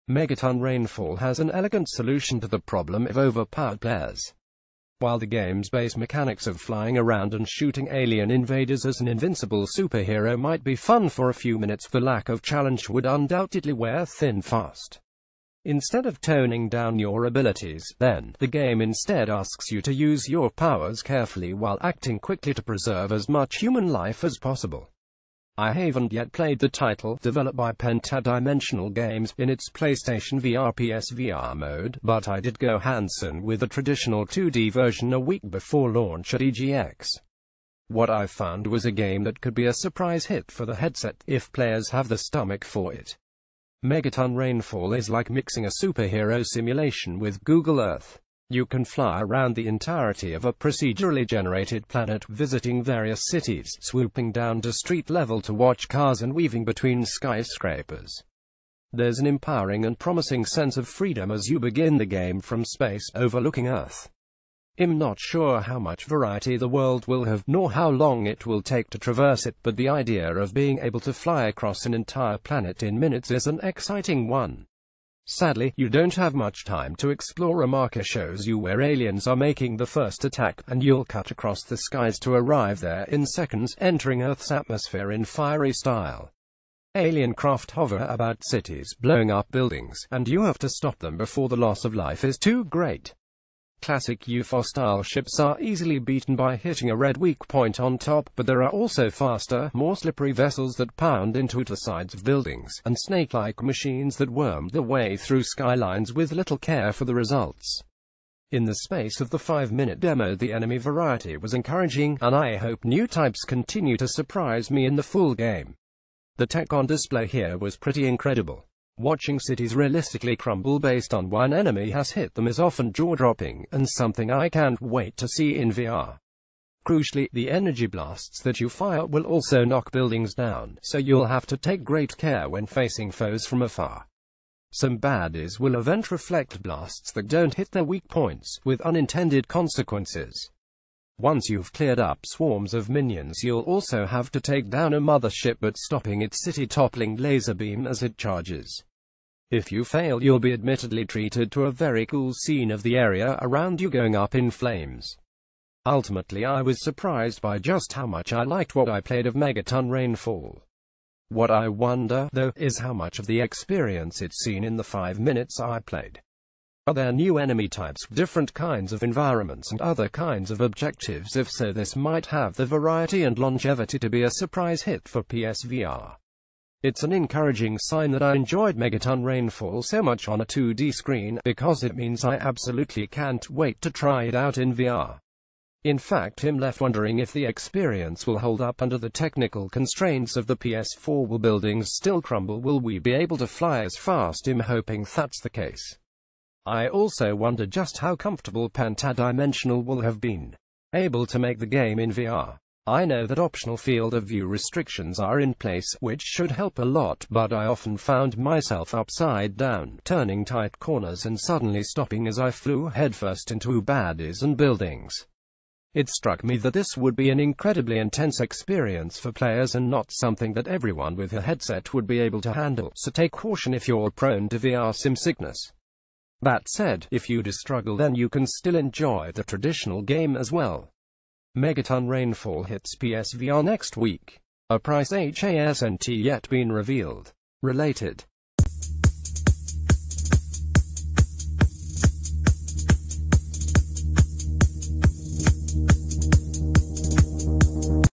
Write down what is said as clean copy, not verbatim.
Megaton Rainfall has an elegant solution to the problem of overpowered players. While the game's base mechanics of flying around and shooting alien invaders as an invincible superhero might be fun for a few minutes, the lack of challenge would undoubtedly wear thin fast. Instead of toning down your abilities, then, the game instead asks you to use your powers carefully while acting quickly to preserve as much human life as possible. I haven't yet played the title, developed by Pentadimensional Games, in its PlayStation VR psvr mode, but I did go hands-on with the traditional 2D version a week before launch at EGX. What I found was a game that could be a surprise hit for the headset, if players have the stomach for it. Megaton Rainfall is like mixing a superhero simulation with Google Earth. You can fly around the entirety of a procedurally generated planet, visiting various cities, swooping down to street level to watch cars, and weaving between skyscrapers. There's an empowering and promising sense of freedom as you begin the game from space, overlooking Earth. I'm not sure how much variety the world will have, nor how long it will take to traverse it, but the idea of being able to fly across an entire planet in minutes is an exciting one. Sadly, you don't have much time to explore. A marker shows you where aliens are making the first attack, and you'll cut across the skies to arrive there in seconds, entering Earth's atmosphere in fiery style. Alien craft hover about cities, blowing up buildings, and you have to stop them before the loss of life is too great. Classic UFO-style ships are easily beaten by hitting a red weak point on top, but there are also faster, more slippery vessels that pound into the sides of buildings, and snake-like machines that worm their way through skylines with little care for the results. In the space of the 5-minute demo, the enemy variety was encouraging, and I hope new types continue to surprise me in the full game. The tech on display here was pretty incredible. Watching cities realistically crumble based on one enemy has hit them is often jaw-dropping, and something I can't wait to see in VR. Crucially, the energy blasts that you fire will also knock buildings down, so you'll have to take great care when facing foes from afar. Some baddies will event reflect blasts that don't hit their weak points, with unintended consequences. Once you've cleared up swarms of minions, you'll also have to take down a mothership, but stopping its city-toppling laser beam as it charges. If you fail, you'll be admittedly treated to a very cool scene of the area around you going up in flames. Ultimately, I was surprised by just how much I liked what I played of Megaton Rainfall. What I wonder, though, is how much of the experience it's seen in the 5 minutes I played. Are there new enemy types, different kinds of environments, and other kinds of objectives? If so, this might have the variety and longevity to be a surprise hit for PSVR. It's an encouraging sign that I enjoyed Megaton Rainfall so much on a 2D screen, because it means I absolutely can't wait to try it out in VR. In fact, I'm left wondering if the experience will hold up under the technical constraints of the PS4. Will buildings still crumble? Will we be able to fly as fast? I'm hoping that's the case. I also wonder just how comfortable Pentadimensional will have been able to make the game in VR. I know that optional field of view restrictions are in place, which should help a lot, but I often found myself upside down, turning tight corners and suddenly stopping as I flew headfirst into baddies and buildings. It struck me that this would be an incredibly intense experience for players and not something that everyone with a headset would be able to handle, so take caution if you're prone to VR sim sickness. That said, if you do struggle, then you can still enjoy the traditional game as well. Megaton Rainfall hits PSVR next week. A price hasn't yet been revealed. Related.